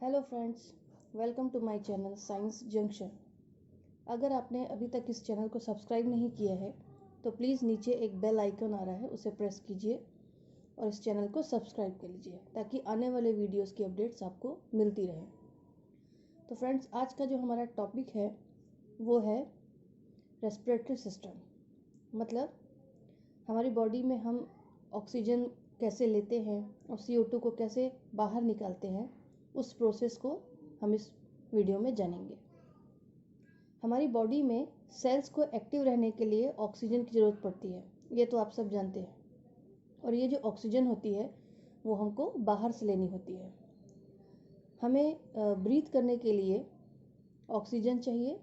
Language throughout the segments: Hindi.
Hello friends, welcome to my channel science junction. अगर आपने अभी तक इस चैनल को सब्सक्राइब नहीं किया है तो प्लीज़ नीचे एक बेल आइकन आ रहा है, उसे प्रेस कीजिए और इस चैनल को सब्सक्राइब कर लीजिए ताकि आने वाले वीडियोस की अपडेट्स आपको मिलती रहें। तो फ्रेंड्स, आज का जो हमारा टॉपिक है वो है रेस्पिरेटरी सिस्टम। मतलब हमारी बॉडी में हम ऑक्सीजन कैसे लेते हैं और CO2 को कैसे बाहर निकालते हैं, उस प्रोसेस को हम इस वीडियो में जानेंगे। हमारी बॉडी में सेल्स को एक्टिव रहने के लिए ऑक्सीजन की ज़रूरत पड़ती है, ये तो आप सब जानते हैं। और ये जो ऑक्सीजन होती है वो हमको बाहर से लेनी होती है। हमें ब्रीथ करने के लिए ऑक्सीजन चाहिए।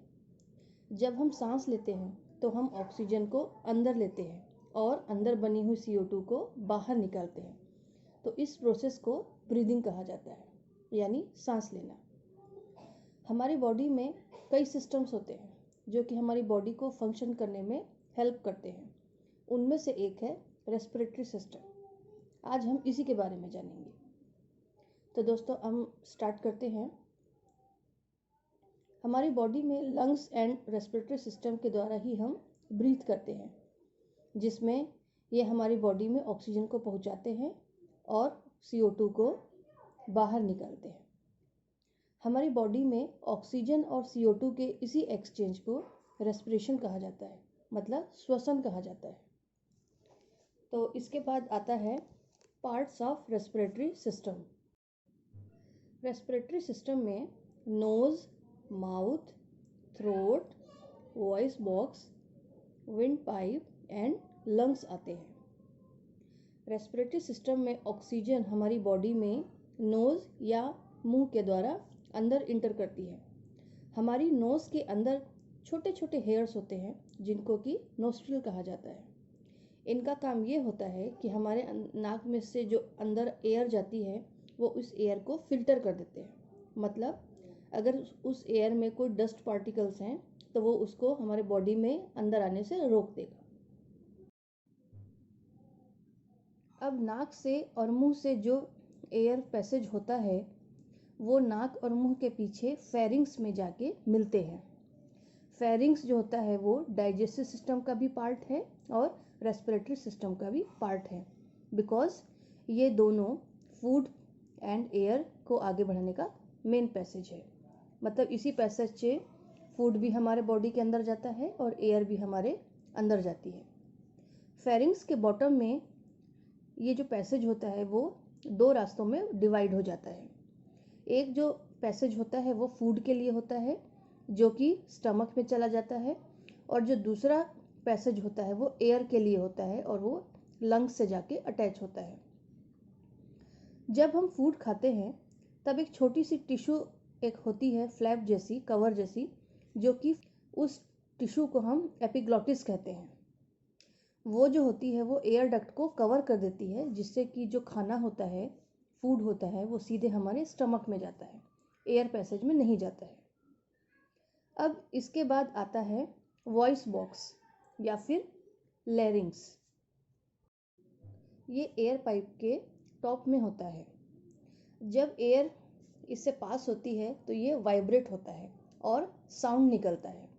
जब हम सांस लेते हैं तो हम ऑक्सीजन को अंदर लेते हैं और अंदर बनी हुई CO2 को बाहर निकालते हैं। तो इस प्रोसेस को ब्रीदिंग कहा जाता है, यानी सांस लेना। हमारी बॉडी में कई सिस्टम्स होते हैं जो कि हमारी बॉडी को फंक्शन करने में हेल्प करते हैं। उनमें से एक है रेस्पिरेटरी सिस्टम। आज हम इसी के बारे में जानेंगे। तो दोस्तों, हम स्टार्ट करते हैं। हमारी बॉडी में लंग्स एंड रेस्पिरेटरी सिस्टम के द्वारा ही हम ब्रीथ करते हैं, जिसमें ये हमारी बॉडी में ऑक्सीजन को पहुंचाते हैं और CO2 को बाहर निकालते हैं। हमारी बॉडी में ऑक्सीजन और CO2 के इसी एक्सचेंज को रेस्पिरेशन कहा जाता है, मतलब श्वसन कहा जाता है। तो इसके बाद आता है parts of respiratory system. Respiratory system में nose, mouth, throat, voice box, windpipe and lungs आते हैं। रेस्पिरेटरी सिस्टम में ऑक्सीजन हमारी बॉडी में नोज या मुंह के द्वारा अंदर इंटर करती है। हमारी नोज के अंदर छोटे छोटे हेयर्स होते हैं जिनको कि नोस्ट्रिल कहा जाता है। इनका काम ये होता है कि हमारे नाक में से जो अंदर एयर जाती है वो उस एयर को फिल्टर कर देते हैं। मतलब अगर उस एयर में कोई डस्ट पार्टिकल्स हैं तो वो उसको हमारे बॉडी में अंदर आने से रोक देगा। अब नाक से और मुंह से जो एयर पैसेज होता है वो नाक और मुंह के पीछे फेरिंग्स में जाके मिलते हैं। फेरिंग्स जो होता है वो डाइजेस्टिव सिस्टम का भी पार्ट है और रेस्पिरेटरी सिस्टम का भी पार्ट है, बिकॉज ये दोनों फूड एंड एयर को आगे बढ़ाने का मेन पैसेज है। मतलब इसी पैसेज से फूड भी हमारे बॉडी के अंदर जाता है और एयर भी हमारे अंदर जाती है। फेरिंग्स के बॉटम में ये जो पैसेज होता है वो दो रास्तों में डिवाइड हो जाता है। एक जो पैसेज होता है वो फूड के लिए होता है जो कि स्टमक में चला जाता है, और जो दूसरा पैसेज होता है वो एयर के लिए होता है और वो लंग्स से जाके अटैच होता है। जब हम फूड खाते हैं तब एक छोटी सी टिश्यू एक होती है, फ्लैप जैसी, कवर जैसी, जो कि उस टिश्यू को हम एपिग्लॉटिस कहते हैं। वो जो होती है वो एयर डक्ट को कवर कर देती है, जिससे कि जो खाना होता है, फूड होता है, वो सीधे हमारे स्टमक में जाता है, एयर पैसेज में नहीं जाता है। अब इसके बाद आता है वॉइस बॉक्स या फिर लैरिंग्स। ये एयर पाइप के टॉप में होता है। जब एयर इससे पास होती है तो ये वाइब्रेट होता है और साउंड निकलता है।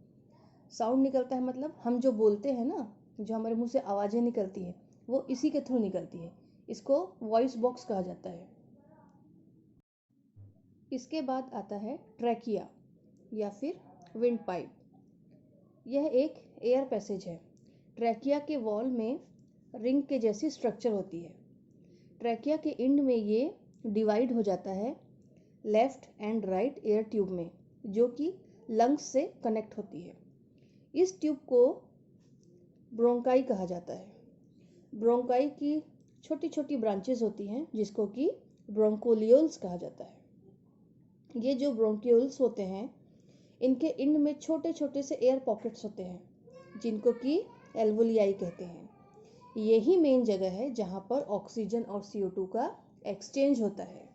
साउंड निकलता है मतलब हम जो बोलते हैं ना, जो हमारे मुंह से आवाज़ें निकलती है वो इसी के थ्रू निकलती है। इसको वॉइस बॉक्स कहा जाता है। इसके बाद आता है ट्रैकिया या फिर विंड पाइप। यह एक एयर पैसेज है। ट्रैकिया के वॉल में रिंग के जैसी स्ट्रक्चर होती है। ट्रैकिया के एंड में ये डिवाइड हो जाता है left and right air tube में, जो कि लंग्स से कनेक्ट होती है। इस ट्यूब को ब्रोंकाई कहा जाता है। ब्रोंकाई की छोटी छोटी ब्रांचेस होती हैं जिसको कि ब्रोंकोलियोल्स कहा जाता है। ये जो ब्रोंक्यूल्स होते हैं इनके एंड में छोटे छोटे से एयर पॉकेट्स होते हैं जिनको कि एल्वोलियाई कहते हैं। यही मेन जगह है जहाँ पर ऑक्सीजन और CO2 का एक्सचेंज होता है।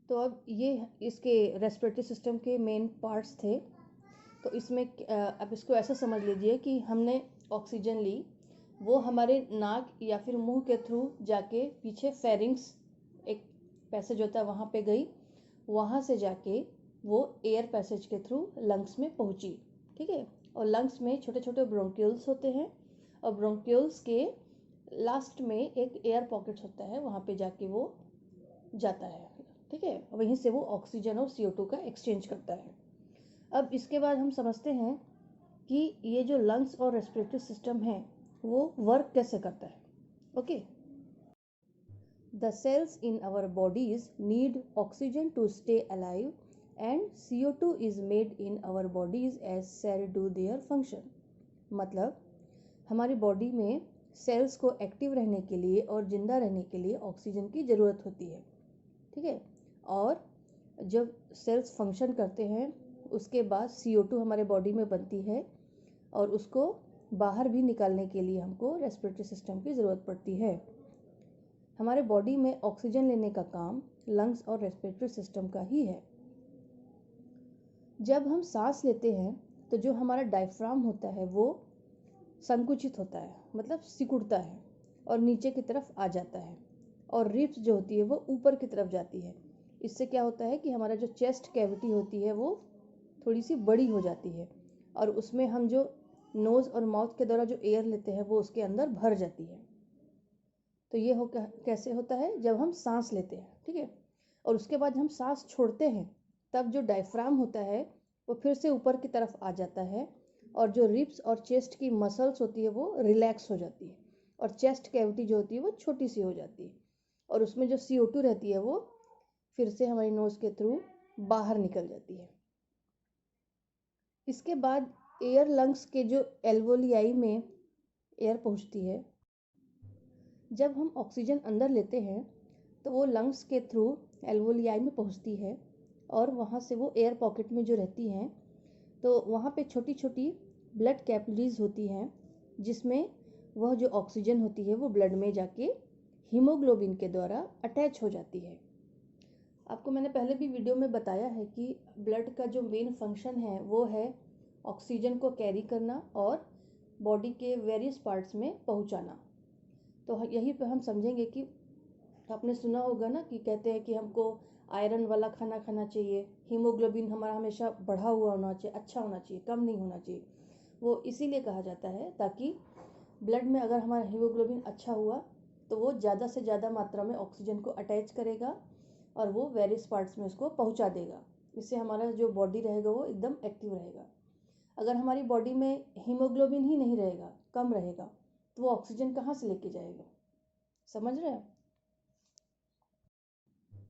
तो अब ये इसके रेस्पिरेटरी सिस्टम के मेन पार्ट्स थे। तो इसमें अब इसको ऐसा समझ लीजिए कि हमने ऑक्सीजन ली, वो हमारे नाक या फिर मुंह के थ्रू जाके पीछे फेरिंग्स एक पैसेज होता है वहाँ पे गई, वहाँ से जाके वो एयर पैसेज के थ्रू लंग्स में पहुँची। ठीक है, और लंग्स में छोटे छोटे ब्रोंक्यूल्स होते हैं और ब्रोंक्यूल्स के लास्ट में एक एयर पॉकेट्स होता है, वहाँ पे जाके वो जाता है। ठीक है, वहीं से वो ऑक्सीजन और CO2 का एक्सचेंज करता है। अब इसके बाद हम समझते हैं कि ये जो लंग्स और रेस्पिरेटरी सिस्टम है वो वर्क कैसे करता है। Okay, the cells in our bodies need oxygen to stay alive and CO2 is made in our bodies as cell do their function. मतलब हमारी बॉडी में सेल्स को एक्टिव रहने के लिए और जिंदा रहने के लिए ऑक्सीजन की ज़रूरत होती है। ठीक है, और जब सेल्स फंक्शन करते हैं उसके बाद CO2 हमारे बॉडी में बनती है और उसको बाहर भी निकालने के लिए हमको रेस्पिरेटरी सिस्टम की ज़रूरत पड़ती है। हमारे बॉडी में ऑक्सीजन लेने का काम लंग्स और रेस्पिरेटरी सिस्टम का ही है। जब हम सांस लेते हैं तो जो हमारा डायफ्राम होता है वो संकुचित होता है, मतलब सिकुड़ता है और नीचे की तरफ आ जाता है, और रिब्स जो होती है वो ऊपर की तरफ जाती है। इससे क्या होता है कि हमारा जो चेस्ट कैविटी होती है वो थोड़ी सी बड़ी हो जाती है और उसमें हम जो नोज़ और माउथ के द्वारा जो एयर लेते हैं वो उसके अंदर भर जाती है। तो ये कैसे होता है, जब हम सांस लेते हैं। ठीक है, और उसके बाद हम सांस छोड़ते हैं तब जो डायफ्राम होता है वो फिर से ऊपर की तरफ आ जाता है और जो रिब्स और चेस्ट की मसल्स होती है वो रिलैक्स हो जाती है और चेस्ट कैविटी जो होती है वो छोटी सी हो जाती है और उसमें जो CO2 रहती है वो फिर से हमारी नोज़ के थ्रू बाहर निकल जाती है। इसके बाद एयर लंग्स के जो एल्वोलियाई में एयर पहुंचती है। जब हम ऑक्सीजन अंदर लेते हैं तो वो लंग्स के थ्रू एल्वोलियाई में पहुंचती है और वहाँ से वो एयर पॉकेट में जो रहती हैं तो वहाँ पे छोटी छोटी ब्लड कैपिलरीज होती हैं जिसमें वह जो ऑक्सीजन होती है वो ब्लड में जाके हीमोग्लोबिन के द्वारा अटैच हो जाती है। आपको मैंने पहले भी वीडियो में बताया है कि ब्लड का जो मेन फंक्शन है वो है ऑक्सीजन को कैरी करना और बॉडी के वेरियस पार्ट्स में पहुंचाना। तो यही पे हम समझेंगे कि आपने सुना होगा ना कि कहते हैं कि हमको आयरन वाला खाना खाना चाहिए, हीमोग्लोबिन हमारा हमेशा बढ़ा हुआ होना चाहिए, अच्छा होना चाहिए, कम नहीं होना चाहिए। वो इसीलिए कहा जाता है ताकि ब्लड में अगर हमारा हीमोग्लोबिन अच्छा हुआ तो वो ज़्यादा से ज़्यादा मात्रा में ऑक्सीजन को अटैच करेगा और वो वेरियस पार्ट्स में उसको पहुंचा देगा। इससे हमारा जो बॉडी रहेगा वो एकदम एक्टिव रहेगा। अगर हमारी बॉडी में हीमोग्लोबिन ही नहीं रहेगा, कम रहेगा, तो वो ऑक्सीजन कहाँ से लेके जाएगा, समझ रहे हैं।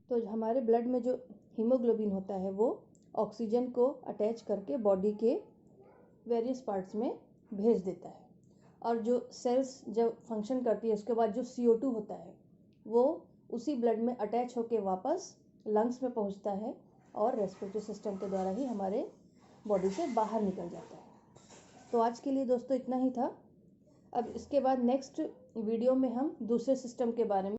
तो हमारे ब्लड में जो हीमोग्लोबिन होता है वो ऑक्सीजन को अटैच करके बॉडी के वेरियस पार्ट्स में भेज देता है और जो सेल्स जब फंक्शन करती है उसके बाद जो CO2 होता है वो उसी ब्लड में अटैच होके वापस लंग्स में पहुंचता है और रेस्पिरेटरी सिस्टम के द्वारा ही हमारे बॉडी से बाहर निकल जाता है। तो आज के लिए दोस्तों इतना ही था। अब इसके बाद नेक्स्ट वीडियो में हम दूसरे सिस्टम के बारे में